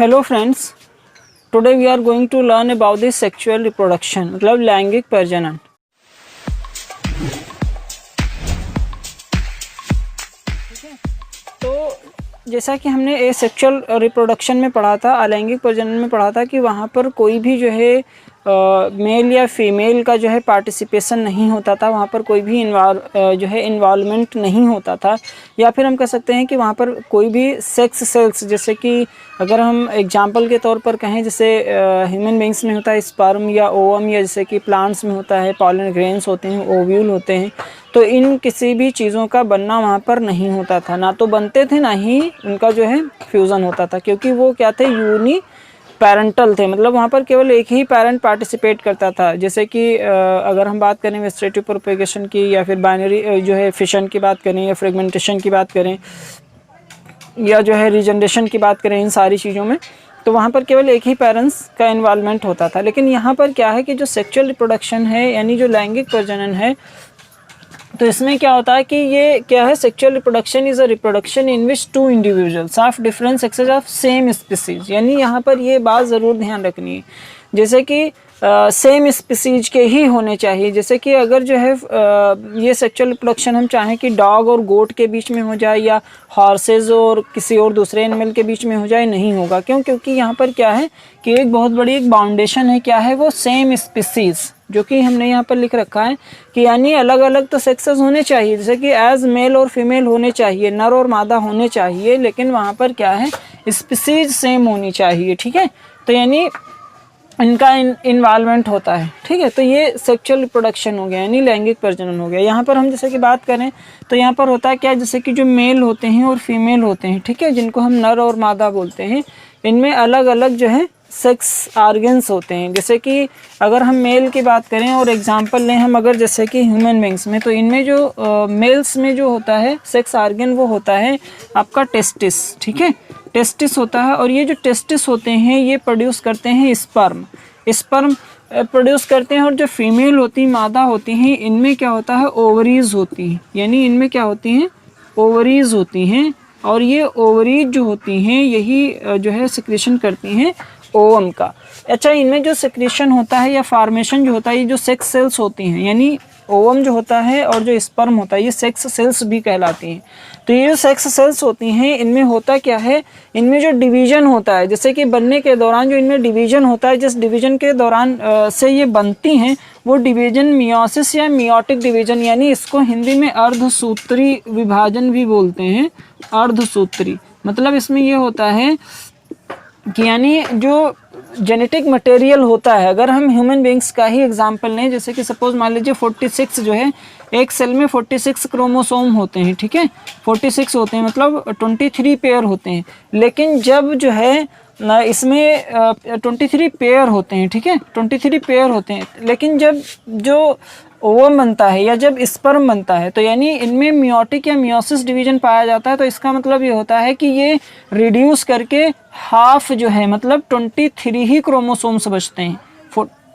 Hello friends, today we are going to learn about this sexual reproduction मतलब लैंगिक प्रजनन। ठीक है, तो जैसा कि हमने ए सेक्सुअल रिप्रोडक्शन में पढ़ा था, अलैंगिक प्रजनन में पढ़ा था कि वहाँ पर कोई भी जो है मेल या फीमेल का जो है पार्टिसिपेशन नहीं होता था, वहाँ पर कोई भी इन्वॉल्वमेंट नहीं होता था, या फिर हम कह सकते हैं कि वहाँ पर कोई भी सेक्स सेल्स, जैसे कि अगर हम एग्जांपल के तौर पर कहें, जैसे ह्यूमन बींग्स में होता है स्पर्म या ओवम, या जैसे कि प्लांट्स में होता है पॉलन ग्रेन्स होते हैं, ओव्यूल होते हैं, तो इन किसी भी चीज़ों का बनना वहाँ पर नहीं होता था, ना तो बनते थे ना ही उनका जो है फ्यूज़न होता था, क्योंकि वो क्या थे, यूनी पैरेंटल थे, मतलब वहाँ पर केवल एक ही पेरेंट पार्टिसिपेट करता था। जैसे कि अगर हम बात करें वेजिटेटिव प्रोपेगेशन की, या फिर बाइनरी जो है फिशन की बात करें, या फ्रेगमेंटेशन की बात करें, या जो है रीजनरेशन की बात करें, इन सारी चीज़ों में तो वहाँ पर केवल एक ही पेरेंट्स का इन्वॉल्वमेंट होता था। लेकिन यहाँ पर क्या है कि जो सेक्सुअल रिप्रोडक्शन है, यानी जो लैंगिक प्रजनन है, तो इसमें क्या होता है कि ये क्या है, sexual reproduction is a reproduction in which two individuals of different sexes of same species. यानी यहाँ पर ये बात ज़रूर ध्यान रखनी है, जैसे कि सेम स्पीसीज के ही होने चाहिए। जैसे कि अगर जो है ये सेक्सुअल रिप्रोडक्शन हम चाहें कि डॉग और गोट के बीच में हो जाए, या हॉर्सेज और किसी और दूसरे एनिमल के बीच में हो जाए, नहीं होगा। क्यों? क्योंकि यहाँ पर क्या है कि एक बहुत बड़ी एक बाउंडेशन है, क्या है वो, सेम स्पीसीज, जो कि हमने यहाँ पर लिख रखा है कि यानी अलग अलग तो सेक्सेस होने चाहिए, जैसे कि एज मेल और फीमेल होने चाहिए, नर और मादा होने चाहिए, लेकिन वहाँ पर क्या है, स्पीसीज सेम होनी चाहिए। ठीक है, तो यानी इनका इन्वॉल्वमेंट होता है। ठीक है, तो ये सेक्सुअल रिप्रोडक्शन हो गया, यानी लैंगिक प्रजनन हो गया। यहाँ पर हम जैसे कि बात करें तो यहाँ पर होता है क्या, जैसे कि जो मेल होते हैं और फीमेल होते हैं, ठीक है, जिनको हम नर और मादा बोलते हैं, इनमें अलग अलग जो है सेक्स ऑर्गन्स होते हैं। जैसे कि अगर हम मेल की बात करें और एग्जांपल लें हम, अगर जैसे कि ह्यूमन बींग्स में, तो इनमें जो मेल्स में जो होता है सेक्स ऑर्गन, वो होता है आपका टेस्टिस। ठीक है, टेस्टिस होता है, और ये जो टेस्टिस होते हैं ये प्रोड्यूस करते हैं स्पर्म प्रोड्यूस करते हैं। और जो फीमेल होती हैं, मादा होती हैं, इनमें क्या होता है, ओवरीज होती हैं, यानी इनमें क्या होती हैं, ओवरीज होती हैं, और ये ओवरीज जो होती हैं यही जो है सिक्रेशन करती हैं ओवम का। अच्छा, इनमें जो सिक्रेशन होता है या फॉर्मेशन जो होता है, ये जो सेक्स सेल्स होती हैं, यानी ओवम जो होता है और जो स्पर्म होता है, ये सेक्स सेल्स भी कहलाती हैं। तो ये जो सेक्स सेल्स होती हैं, इनमें होता क्या है, इनमें जो डिवीजन होता है, जैसे कि बनने के दौरान जो इनमें डिवीजन होता है, जिस डिवीजन के दौरान से ये बनती हैं, वो डिवीजन मियोसिस या मियोटिक डिवीजन, यानी इसको हिंदी में अर्धसूत्री विभाजन भी बोलते हैं। अर्धसूत्री मतलब इसमें ये होता है कि यानी जो जेनेटिक मटेरियल होता है, अगर हम ह्यूमन बींग्स का ही एग्जांपल लें, जैसे कि सपोज मान लीजिए 46 जो है, एक सेल में 46 क्रोमोसोम होते हैं। ठीक है, 46 होते हैं, मतलब 23 पेयर होते हैं। लेकिन जब जो है इसमें 23 पेयर होते हैं, ठीक है, 23 पेयर होते हैं, लेकिन जब जो ओवम बनता है या जब स्पर्म बनता है, तो यानी इनमें मियोटिक या मियोसिस डिवीजन पाया जाता है। तो इसका मतलब ये होता है कि ये रिड्यूस करके हाफ जो है, मतलब 23 ही क्रोमोसोम्स बचते हैं।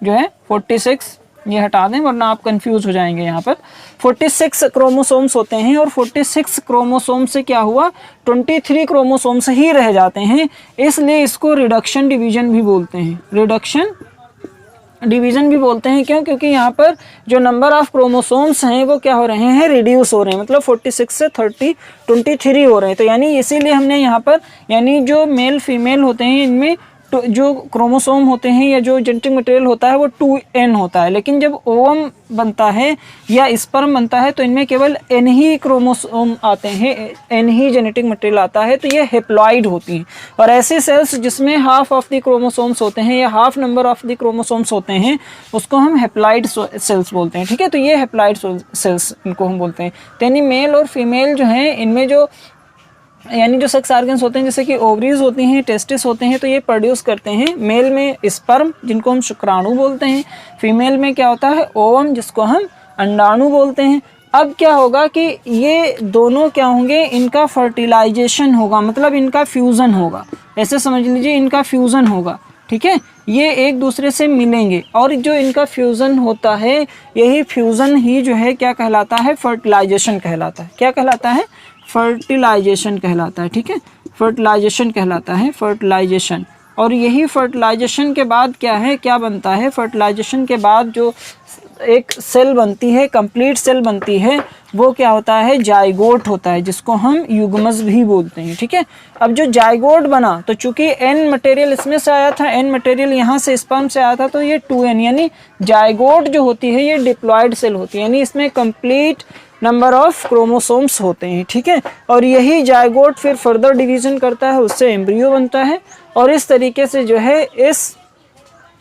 जो है 46, ये हटा दें वरना आप कंफ्यूज हो जाएंगे। यहाँ पर 46 क्रोमोसोम्स होते हैं, और 46 क्रोमोसोम से क्या हुआ, 23 क्रोमोसोम्स ही रह जाते हैं, इसलिए इसको रिडक्शन डिवीजन भी बोलते हैं। रिडक्शन डिवीजन भी बोलते हैं। क्यों? क्योंकि यहाँ पर जो नंबर ऑफ क्रोमोसोम्स हैं वो क्या हो रहे हैं, रिड्यूस हो रहे हैं, मतलब 46 से 23 हो रहे हैं। तो यानी इसीलिए हमने यहाँ पर, यानी जो मेल फीमेल होते हैं, इनमें जो क्रोमोसोम होते हैं या जो जेनेटिक मटेरियल होता है वो 2n होता है। लेकिन जब ओवम बनता है या स्पर्म बनता है, तो इनमें केवल n ही क्रोमोसोम आते हैं, n ही जेनेटिक मटेरियल आता है, तो ये हेप्लॉइड होती हैं। और ऐसे सेल्स जिसमें हाफ ऑफ द क्रोमोसोम्स होते हैं या half number of the chromosomes होते हैं, उसको हम हेप्लॉइड सेल्स बोलते हैं। ठीक है, तो ये हेप्लॉइड सेल्स इनको हम बोलते हैं। तो यानी मेल और फीमेल जो हैं, इनमें जो यानी जो सेक्स ऑर्गन्स होते हैं, जैसे कि ओवरीज होती हैं, टेस्टिस होते हैं, तो ये प्रोड्यूस करते हैं। मेल में स्पर्म, जिनको हम शुक्राणु बोलते हैं, फीमेल में क्या होता है, ओवम, जिसको हम अंडाणु बोलते हैं। अब क्या होगा कि ये दोनों क्या होंगे, इनका फर्टिलाइजेशन होगा, मतलब इनका फ्यूज़न होगा, ऐसे समझ लीजिए इनका फ्यूज़न होगा। ठीक है, ये एक दूसरे से मिलेंगे, और जो इनका फ्यूज़न होता है, यही फ्यूज़न ही जो है क्या कहलाता है, फर्टिलाइजेशन कहलाता है। क्या कहलाता है, फर्टिलाइजेशन कहलाता है। ठीक है, फर्टिलाइजेशन कहलाता है, फर्टिलाइजेशन। और यही फर्टिलाइजेशन के बाद क्या है, क्या बनता है, फर्टिलाइजेशन के बाद जो एक सेल बनती है, कंप्लीट सेल बनती है, वो क्या होता है, जाइगोट होता है, जिसको हम युग्मज भी बोलते हैं। ठीक है, अब जो जाइगोट बना तो चूंकि एन मटेरियल इसमें से आया था, एन मटेरियल यहाँ से स्पर्म से आया था, तो ये 2n, यानी जाइगोट जो होती है ये डिप्लॉयड सेल होती है, यानी इसमें कंप्लीट नंबर ऑफ क्रोमोसोम्स होते हैं। ठीक है, और यही जाइगोट फिर फर्दर डिवीजन करता है, उससे एम्ब्रियो बनता है, और इस तरीके से जो है इस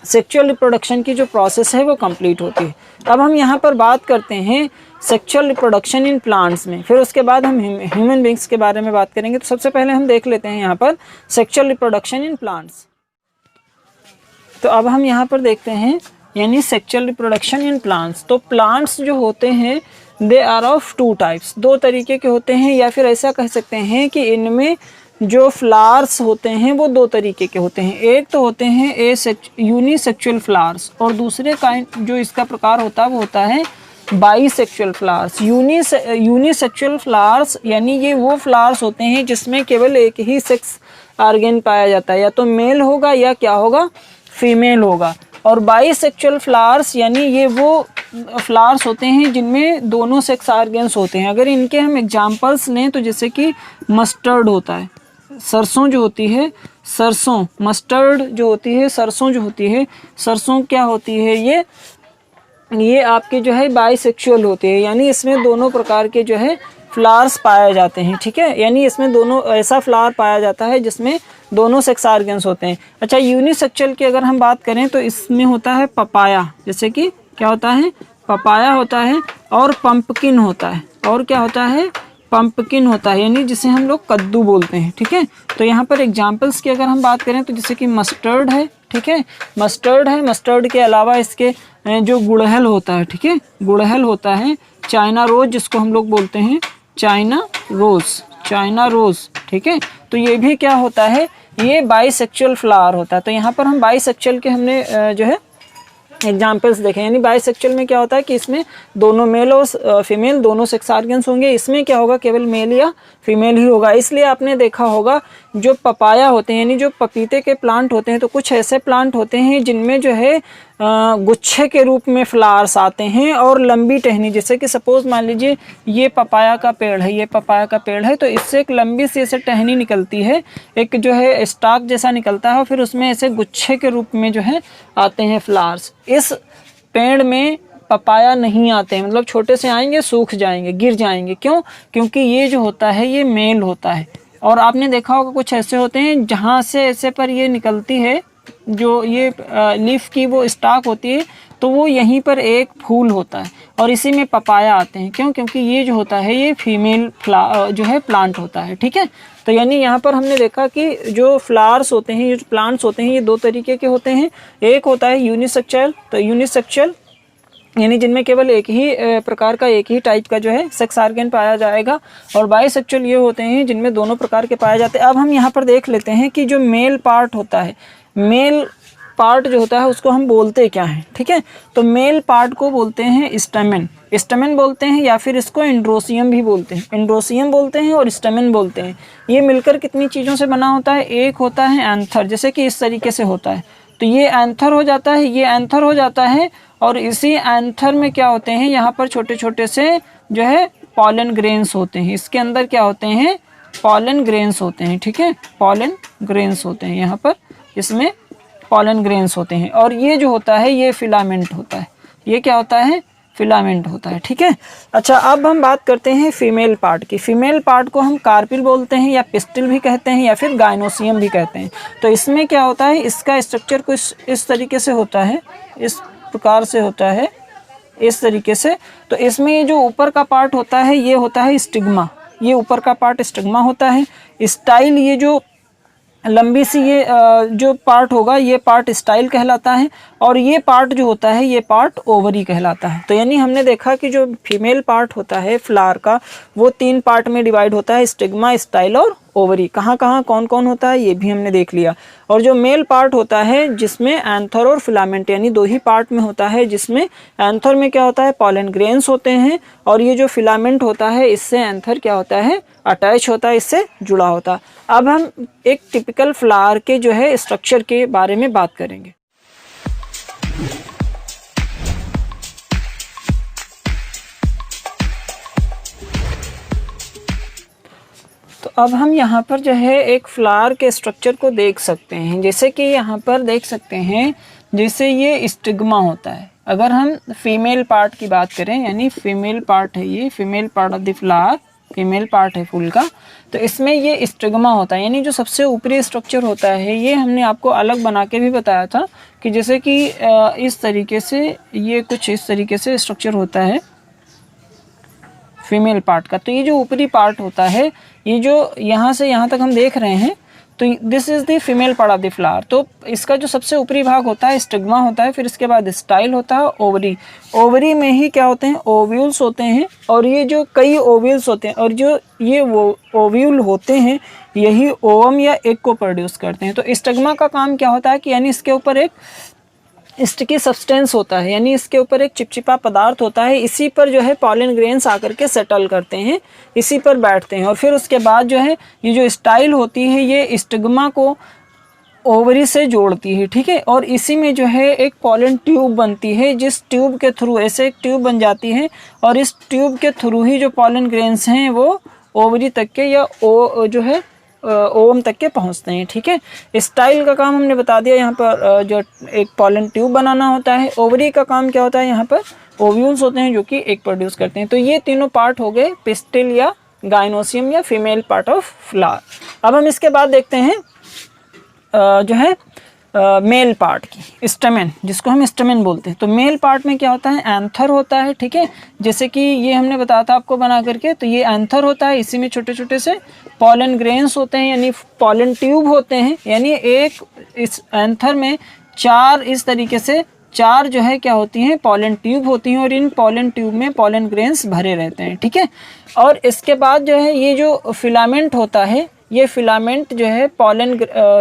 सेक्सुअल रिप्रोडक्शन की जो प्रोसेस है वो कंप्लीट होती है। अब हम यहाँ पर बात करते हैं सेक्सुअल रिप्रोडक्शन इन प्लांट्स में, फिर उसके बाद हम ह्यूमन बींग्स के बारे में बात करेंगे। तो सबसे पहले हम देख लेते हैं यहाँ पर सेक्सुअल रिप्रोडक्शन इन प्लांट्स। तो अब हम यहाँ पर देखते हैं यानी सेक्सुअल रिप्रोडक्शन इन प्लांट्स। तो प्लांट्स जो होते हैं दे आर ऑफ 2 टाइप्स, 2 तरीके के होते हैं, या फिर ऐसा कह सकते हैं कि इनमें जो फ्लावर्स होते हैं वो 2 तरीके के होते हैं। एक तो होते हैं यूनिसेक्सुअल फ्लावर्स, और दूसरे काइंड जो इसका प्रकार होता है वो होता है बाईसेक्सुअल फ्लावर्स। यूनिसेक्सुअल फ्लावर्स यानी ये वो फ्लावर्स होते हैं जिसमें केवल एक ही सेक्स ऑर्गन पाया जाता है, या तो मेल होगा या क्या होगा, फीमेल होगा। और बाईसेक्सुअल फ्लावर्स यानी ये वो फ्लावर्स होते हैं जिनमें दोनों सेक्स ऑर्गन्स होते हैं। अगर इनके हम एग्जांपल्स लें तो जैसे कि मस्टर्ड होता है, सरसों जो होती है, सरसों, मस्टर्ड जो होती है, सरसों जो होती है, सरसों क्या होती है, ये आपके जो है बाईसेक्सुअल होते हैं, यानी इसमें दोनों प्रकार के जो है फ्लावर्स पाए जाते हैं। ठीक है, यानी इसमें दोनों ऐसा फ्लावर पाया जाता है जिसमें दोनों सेक्स ऑर्गन्स होते हैं। अच्छा, यूनिसेक्सुअल की अगर हम बात करें तो इसमें होता है पपाया, जैसे कि क्या होता है, पपाया होता है, और पंपकिन होता है, और क्या होता है, पंपकिन होता है, यानी जिसे हम लोग कद्दू बोलते हैं। ठीक है, तो यहाँ पर एग्जांपल्स की अगर हम बात करें तो जैसे कि मस्टर्ड है, ठीक है, मस्टर्ड है, मस्टर्ड के अलावा इसके जो गुड़हल होता है, ठीक है, गुड़हल होता है, चाइना रोज जिसको हम लोग बोलते हैं, चाइना रोज, चाइना रोज। ठीक है, तो ये भी क्या होता है, ये बाईसेक्सुअल फ्लावर होता है। तो यहाँ पर हम बाईसेक्सुअल के हमने जो है एग्जाम्पल्स देखें, यानी बाईसेक्सुअल में क्या होता है कि इसमें दोनों मेल और फीमेल दोनों सेक्स ऑर्गन्स होंगे, इसमें क्या होगा, केवल मेल या फीमेल ही होगा। इसलिए आपने देखा होगा जो पपाया होते हैं यानी जो पपीते के प्लांट होते हैं, तो कुछ ऐसे प्लांट होते हैं जिनमें जो है गुच्छे के रूप में फ्लावर्स आते हैं और लंबी टहनी, जैसे कि सपोज मान लीजिए ये पपाया का पेड़ है, ये पपाया का पेड़ है, तो इससे एक लंबी सी ऐसे टहनी निकलती है, एक जो है स्टॉक जैसा निकलता है, और फिर उसमें ऐसे गुच्छे के रूप में जो है आते हैं फ्लावर्स। इस पेड़ में पपाया नहीं आते हैं, मतलब छोटे से आएंगे, सूख जाएंगे, गिर जाएंगे। क्यों? क्योंकि ये जो होता है ये मेल होता है। और आपने देखा होगा कुछ ऐसे होते हैं जहाँ से ऐसे पर ये निकलती है, जो ये लीफ की वो स्टॉक होती है, तो वो यहीं पर एक फूल होता है और इसी में पपाया आते हैं। क्यों? क्योंकि ये जो होता है ये फीमेल जो है प्लांट होता है। ठीक है, तो यानी यहाँ पर हमने देखा कि जो फ्लावर्स होते हैं, ये जो प्लांट्स होते हैं, ये 2 तरीके के होते हैं। एक होता है यूनिसेक्सुअल, तो यूनिसेक्सुअल यानी जिनमें केवल एक ही प्रकार का, एक ही टाइप का जो है सेक्स ऑर्गन पाया जाएगा, और बाईसेक्सुअल ये होते हैं जिनमें दोनों प्रकार के पाए जाते हैं। अब हम यहाँ पर देख लेते हैं कि जो मेल पार्ट होता है, मेल पार्ट जो होता है उसको हम बोलते क्या हैं। ठीक है, तो मेल पार्ट को बोलते हैं स्टैमेन, स्टैमेन बोलते हैं, या फिर इसको एंड्रोसियम भी बोलते हैं, एंड्रोसियम बोलते हैं और स्टैमेन बोलते हैं। ये मिलकर कितनी चीज़ों से बना होता है, एक होता है एंथर, जैसे कि इस तरीके से होता है, तो ये एंथर हो जाता है, ये एंथर हो जाता है, और इसी एंथर में क्या होते हैं, यहाँ पर छोटे छोटे से जो है पॉलन ग्रेन्स होते हैं, इसके अंदर क्या होते हैं, पॉलन ग्रेन्स होते हैं। ठीक है, पॉलन ग्रेन्स होते हैं, यहाँ पर इसमें पॉलन ग्रेन्स होते हैं, और ये जो होता है ये फिलामेंट होता है, ये क्या होता है, फिलामेंट होता है। ठीक है, अच्छा अब हम बात करते हैं फीमेल पार्ट की। फीमेल पार्ट को हम कार्पिल बोलते हैं, या पिस्टिल भी कहते हैं, या फिर गाइनोसियम भी कहते हैं। तो इसमें क्या होता है, इसका स्ट्रक्चर कुछ इस तरीके से होता है, इस प्रकार से होता है, इस तरीके से। तो इसमें ये जो ऊपर का पार्ट होता है ये होता है स्टिग्मा, ये ऊपर का पार्ट स्टिग्मा होता है। स्टाइल, ये जो लंबी सी ये जो पार्ट होगा ये पार्ट स्टाइल कहलाता है, और ये पार्ट जो होता है ये पार्ट ओवरी कहलाता है। तो यानी हमने देखा कि जो फीमेल पार्ट होता है फ्लावर का वो 3 पार्ट में डिवाइड होता है, स्टिग्मा, स्टाइल और ओवरी। कहाँ कहाँ कौन कौन होता है ये भी हमने देख लिया। और जो मेल पार्ट होता है जिसमें एंथर और फिलामेंट यानी दो ही पार्ट में होता है, जिसमें एंथर में क्या होता है पॉलन ग्रेन्स होते हैं और ये जो फिलामेंट होता है इससे एंथर क्या होता है अटैच होता है, इससे जुड़ा होता है। अब हम एक टिपिकल फ्लावर के जो है स्ट्रक्चर के बारे में बात करेंगे। तो अब हम यहाँ पर जो है एक फ्लावर के स्ट्रक्चर को देख सकते हैं। जैसे कि यहाँ पर देख सकते हैं, जैसे ये स्टिग्मा होता है। अगर हम फीमेल पार्ट की बात करें, यानी फीमेल पार्ट है, ये female part of the flower, female part है फूल का, तो इसमें ये स्टिग्मा होता है, यानी जो सबसे ऊपरी स्ट्रक्चर होता है। ये हमने आपको अलग बना के भी बताया था कि जैसे कि इस तरीके से, ये कुछ इस तरीके से स्ट्रक्चर होता है फीमेल पार्ट का। तो ये जो ऊपरी पार्ट होता है, ये जो यहाँ से यहाँ तक हम देख रहे हैं, तो this is the female part of the flower. तो इसका जो सबसे ऊपरी भाग होता है स्टिग्मा होता है, फिर इसके बाद स्टाइल होता है, ओवरी। ओवरी में ही क्या होते हैं ओव्यूल्स होते हैं, और ये जो कई ओव्यूल्स होते हैं और जो ये वो ओव्यूल होते हैं यही ओवम या एग को प्रोड्यूस करते हैं। तो स्टिग्मा का काम क्या होता है कि यानी इसके ऊपर एक स्टिकी सब्सटेंस होता है, यानी इसके ऊपर एक चिपचिपा पदार्थ होता है, इसी पर जो है पॉलन ग्रेन्स आकर के सेटल करते हैं, इसी पर बैठते हैं। और फिर उसके बाद जो है ये जो स्टाइल होती है ये स्टिग्मा को ओवरी से जोड़ती है, ठीक है। और इसी में जो है एक पॉलन ट्यूब बनती है, जिस ट्यूब के थ्रू ऐसे एक ट्यूब बन जाती है और इस ट्यूब के थ्रू ही जो पॉलन ग्रेन्स हैं वो ओवरी तक के या जो है ओवम तक के पहुंचते हैं, ठीक है। स्टाइल का काम हमने बता दिया, यहाँ पर जो एक पॉलन ट्यूब बनाना होता है। ओवरी का काम क्या होता है, यहाँ पर ओव्यूल्स होते हैं जो कि एग प्रोड्यूस करते हैं। तो ये तीनों पार्ट हो गए पिस्टिल या गाइनोसियम या फीमेल पार्ट ऑफ फ्लावर। अब हम इसके बाद देखते हैं जो है मेल पार्ट की, स्टेमेन, जिसको हम स्टेमेन बोलते हैं। तो मेल पार्ट में क्या होता है एंथर होता है, ठीक है। जैसे कि ये हमने बताया था आपको बना करके, तो ये एंथर होता है, इसी में छोटे छोटे से पॉलन ग्रेन्स होते हैं यानी पॉलन ट्यूब होते हैं। यानी एक इस एंथर में चार इस तरीके से चार जो है क्या होती हैं पॉलन ट्यूब होती हैं, और इन पॉलन ट्यूब में पॉलन ग्रेन्स भरे रहते हैं, ठीक है। और इसके बाद जो है ये जो फिलामेंट होता है, ये फिलामेंट जो है पॉलन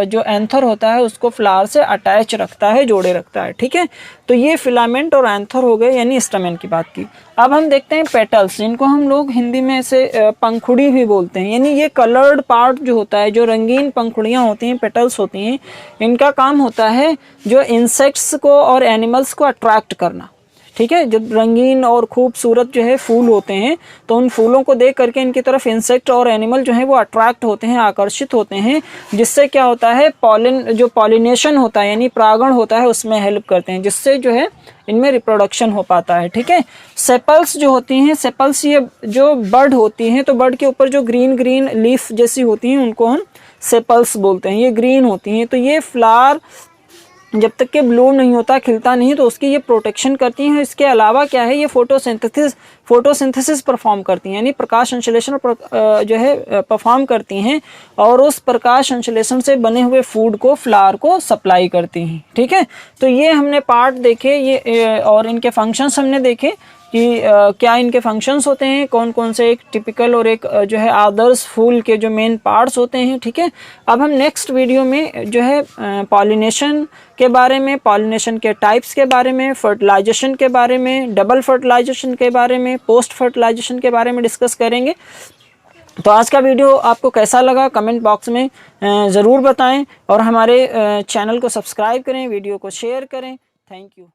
जो एंथर होता है उसको फ्लावर से अटैच रखता है, जोड़े रखता है, ठीक है। तो ये फिलामेंट और एंथर हो गए, यानी स्टेमेन की बात की। अब हम देखते हैं पेटल्स, जिनको हम लोग हिंदी में ऐसे पंखुड़ी भी बोलते हैं, यानी ये कलर्ड पार्ट जो होता है, जो रंगीन पंखुड़ियाँ होती हैं, पेटल्स होती हैं, इनका काम होता है जो इंसेक्ट्स को और एनिमल्स को अट्रैक्ट करना, ठीक है। जब रंगीन और खूबसूरत जो है फूल होते हैं तो उन फूलों को देख करके इनकी तरफ इंसेक्ट और एनिमल जो है वो अट्रैक्ट होते हैं, आकर्षित होते हैं, जिससे क्या होता है पॉलिन जो पॉलिनेशन होता है यानी परागण होता है उसमें हेल्प करते हैं, जिससे जो है इनमें रिप्रोडक्शन हो पाता है, ठीक है। सेपल्स जो होती हैं, सेपल्स ये जो बर्ड होती हैं, तो बर्ड के ऊपर जो ग्रीन ग्रीन लीफ जैसी होती हैं उनको हम सेपल्स बोलते हैं, ये ग्रीन होती हैं। तो ये फ्लावर जब तक के ब्लूम नहीं होता, खिलता नहीं, तो उसकी ये प्रोटेक्शन करती हैं। इसके अलावा क्या है, ये फोटोसिंथेसिस परफॉर्म करती हैं, यानी प्रकाश संश्लेषण जो है परफॉर्म करती हैं, और उस प्रकाश संश्लेषण से बने हुए फूड को फ्लावर को सप्लाई करती हैं, ठीक है। तो ये हमने पार्ट देखे, ये और इनके फंक्शंस हमने देखे कि क्या इनके फंक्शंस होते हैं, कौन कौन से एक टिपिकल और एक जो है आदर्श फूल के जो मेन पार्ट्स होते हैं, ठीक है। अब हम नेक्स्ट वीडियो में जो है पॉलिनेशन के बारे में, पॉलिनेशन के टाइप्स के बारे में, फर्टिलाइजेशन के बारे में, डबल फर्टिलाइजेशन के बारे में, पोस्ट फर्टिलाइजेशन के बारे में डिस्कस करेंगे। तो आज का वीडियो आपको कैसा लगा कमेंट बॉक्स में ज़रूर बताएं, और हमारे चैनल को सब्सक्राइब करें, वीडियो को शेयर करें। Thank you.